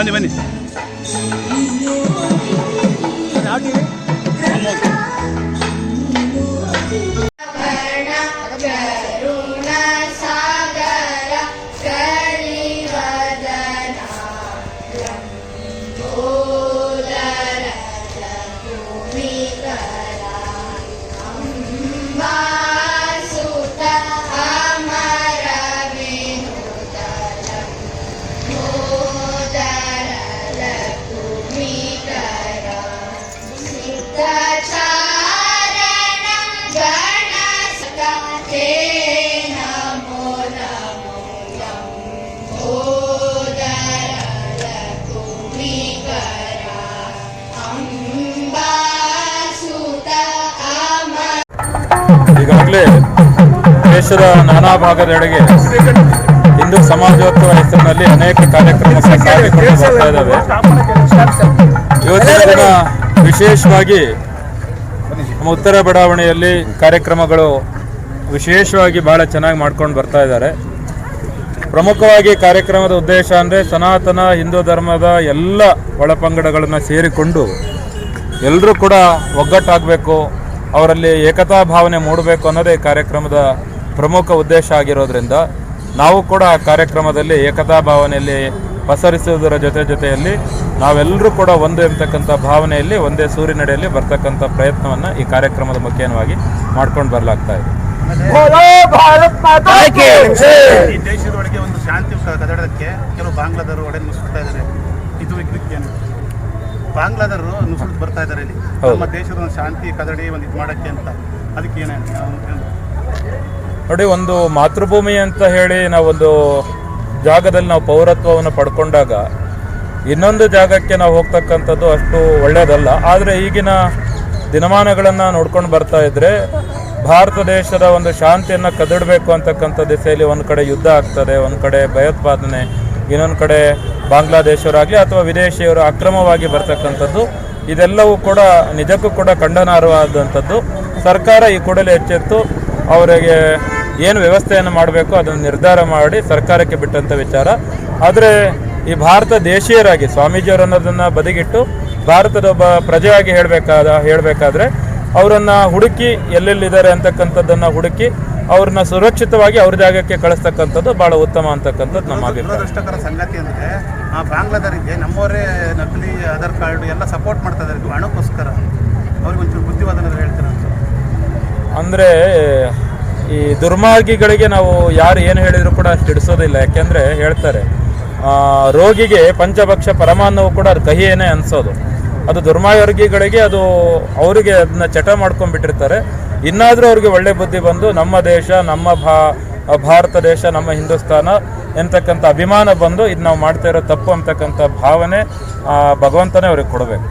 ಬನ್ನಿ ಬನ್ನಿ. ಈಗಾಗಲೇ ದೇಶದ ನಾನಾ ಭಾಗದೆಡೆಗೆ ಹಿಂದೂ ಸಮಾಜೋತ್ಸವ ಹೆಸರಿನಲ್ಲಿ ಅನೇಕ ಕಾರ್ಯಕ್ರಮಗಳು ಬರ್ತಾ ಇದ್ದಾವೆ. ಇವತ್ತಿನ ದಿನ ವಿಶೇಷವಾಗಿ ನಮ್ಮ ಉತ್ತರ ಬಡಾವಣೆಯಲ್ಲಿ ಕಾರ್ಯಕ್ರಮಗಳು ವಿಶೇಷವಾಗಿ ಬಹಳ ಚೆನ್ನಾಗಿ ಮಾಡ್ಕೊಂಡು ಬರ್ತಾ ಇದ್ದಾರೆ. ಪ್ರಮುಖವಾಗಿ ಕಾರ್ಯಕ್ರಮದ ಉದ್ದೇಶ ಅಂದರೆ ಸನಾತನ ಹಿಂದೂ ಧರ್ಮದ ಎಲ್ಲ ಒಳಪಂಗಡಗಳನ್ನು ಸೇರಿಕೊಂಡು ಎಲ್ಲರೂ ಕೂಡ ಒಗ್ಗಟ್ಟಾಗಬೇಕು, ಅವರಲ್ಲಿ ಏಕತಾ ಭಾವನೆ ಮೂಡಬೇಕು ಅನ್ನೋದೇ ಕಾರ್ಯಕ್ರಮದ ಪ್ರಮುಖ ಉದ್ದೇಶ ಆಗಿರೋದ್ರಿಂದ ನಾವು ಕೂಡ ಆ ಕಾರ್ಯಕ್ರಮದಲ್ಲಿ ಏಕತಾ ಭಾವನೆಯಲ್ಲಿ ಪಸರಿಸುವುದರ ಜೊತೆಯಲ್ಲಿ ನಾವೆಲ್ಲರೂ ಕೂಡ ಒಂದು ಎಂಬತಕ್ಕಂಥ ಭಾವನೆಯಲ್ಲಿ ಒಂದೇ ಸೂರಿನಡಿಯಲ್ಲಿ ಬರ್ತಕ್ಕಂಥ ಪ್ರಯತ್ನವನ್ನು ಈ ಕಾರ್ಯಕ್ರಮದ ಮುಖ್ಯವಾಗಿ ಮಾಡ್ಕೊಂಡು ಬರಲಾಗ್ತಾ ಇದೆ. ಈ ದೇಶದೊಳಗೆ ಒಂದು ಶಾಂತಿ ಕದಡೋದಕ್ಕೆ ಕೆಲವು ಬಾಂಗ್ಲಾದವರು ಒಡೆ ನುಸುತ್ತಾ ಇದ್ದಾರೆ. ಇದು ಬಾಂಗ್ಲಾದವರು ನುಸುಳು ಬರ್ತಾ ಇದ್ದಾರೆ ಇಲ್ಲಿ ನಮ್ಮ ದೇಶದ ಒಂದು ಶಾಂತಿ ಕದಡಿ ಒಂದು ಇದು ಮಾಡೋಕ್ಕೆ ಅಂತ. ಅದಕ್ಕೆ ಏನೇನು ನೋಡಿ, ಒಂದು ಮಾತೃಭೂಮಿ ಅಂತ ಹೇಳಿ ನಾವೊಂದು ಜಾಗದಲ್ಲಿ ನಾವು ಪೌರತ್ವವನ್ನು ಪಡ್ಕೊಂಡಾಗ ಇನ್ನೊಂದು ಜಾಗಕ್ಕೆ ನಾವು ಹೋಗ್ತಕ್ಕಂಥದ್ದು ಅಷ್ಟು ಒಳ್ಳೆಯದಲ್ಲ. ಆದರೆ ಈಗಿನ ದಿನಮಾನಗಳನ್ನು ನೋಡ್ಕೊಂಡು ಬರ್ತಾ ಇದ್ದರೆ ಭಾರತ ದೇಶದ ಒಂದು ಶಾಂತಿಯನ್ನು ಕದಡಬೇಕು ಅಂತಕ್ಕಂಥ ದಿಸೆಯಲ್ಲಿ ಒಂದು ಕಡೆ ಯುದ್ಧ ಆಗ್ತದೆ, ಒಂದು ಕಡೆ ಭಯೋತ್ಪಾದನೆ, ಇನ್ನೊಂದು ಕಡೆ ಬಾಂಗ್ಲಾದೇಶವರಾಗಲಿ ಅಥವಾ ವಿದೇಶಿಯವರು ಅಕ್ರಮವಾಗಿ ಬರ್ತಕ್ಕಂಥದ್ದು, ಇದೆಲ್ಲವೂ ಕೂಡ ನಿಜಕ್ಕೂ ಕೂಡ ಖಂಡನಾರ್ಹವಾದಂಥದ್ದು. ಸರ್ಕಾರ ಈ ಕೂಡಲೇ ಎಚ್ಚೆತ್ತು ಅವರಿಗೆ ಏನು ವ್ಯವಸ್ಥೆಯನ್ನು ಮಾಡಬೇಕು ಅದನ್ನು ನಿರ್ಧಾರ ಮಾಡಿ ಸರ್ಕಾರಕ್ಕೆ ಬಿಟ್ಟಂಥ ವಿಚಾರ. ಆದರೆ ಈ ಭಾರತ ದೇಶೀಯರಾಗಿ ಸ್ವಾಮೀಜಿಯವರು ಅನ್ನೋದನ್ನು ಬದಿಗಿಟ್ಟು ಭಾರತದ ಒಬ್ಬ ಪ್ರಜೆಯಾಗಿ ಹೇಳಬೇಕಾದ್ರೆ ಅವರನ್ನು ಹುಡುಕಿ ಎಲ್ಲೆಲ್ಲಿದ್ದಾರೆ ಅಂತಕ್ಕಂಥದ್ದನ್ನು ಹುಡುಕಿ ಅವ್ರನ್ನ ಸುರಕ್ಷಿತವಾಗಿ ಅವ್ರ ಜಾಗಕ್ಕೆ ಕಳಿಸ್ತಕ್ಕಂಥದ್ದು ಭಾಳ ಉತ್ತಮ ಅಂತಕ್ಕಂಥದ್ದು ನಮ್ಮ ಅಭಿಪ್ರಾಯ. ದುರದೃಷ್ಟಕರ ಸಂಗತಿ ಅಂದರೆ ಆ ಬಾಂಗ್ಲಾದವರಿಗೆ ನಮ್ಮವರೇ ನಕಲಿ ಆಧಾರ್ ಕಾರ್ಡ್ ಎಲ್ಲ ಸಪೋರ್ಟ್ ಮಾಡ್ತಾ ಇದ್ದಾರೆ ಹಣಕ್ಕೋಸ್ಕರ. ಅವ್ರಿಗೆ ಒಂಚೂರು ಬುದ್ಧಿವಾದನ ಹೇಳ್ತಾರೆ ಅಂದರೆ ಈ ದುರ್ಮಾರ್ಗಿಗಳಿಗೆ ನಾವು ಯಾರು ಏನು ಹೇಳಿದರೂ ಕೂಡ ಅಷ್ಟು ಹಿಡಿಸೋದಿಲ್ಲ. ಯಾಕೆಂದರೆ ಹೇಳ್ತಾರೆ ರೋಗಿಗೆ ಪಂಚಭಕ್ಷ ಪರಮಾನ್ನವು ಕೂಡ ಅದು ಕಹಿಯೇನೆ ಅನಿಸೋದು. ಅದು ದುರ್ಮಾರ್ಗಿಗಳಿಗೆ ಅದು ಅವರಿಗೆ ಅದನ್ನ ಚಟ ಮಾಡ್ಕೊಂಡ್ಬಿಟ್ಟಿರ್ತಾರೆ. ಇನ್ನಾದರೂ ಅವ್ರಿಗೆ ಒಳ್ಳೆ ಬುದ್ಧಿ ಬಂದು ನಮ್ಮ ದೇಶ, ನಮ್ಮ ಭಾರತ ದೇಶ, ನಮ್ಮ ಹಿಂದೂಸ್ತಾನ ಎಂತಕ್ಕಂಥ ಅಭಿಮಾನ ಬಂದು ಇದು ನಾವು ಮಾಡ್ತಾ ಇರೋ ತಪ್ಪು ಅಂತಕ್ಕಂಥ ಭಾವನೆ ಭಗವಂತನೇ ಅವ್ರಿಗೆ ಕೊಡಬೇಕು.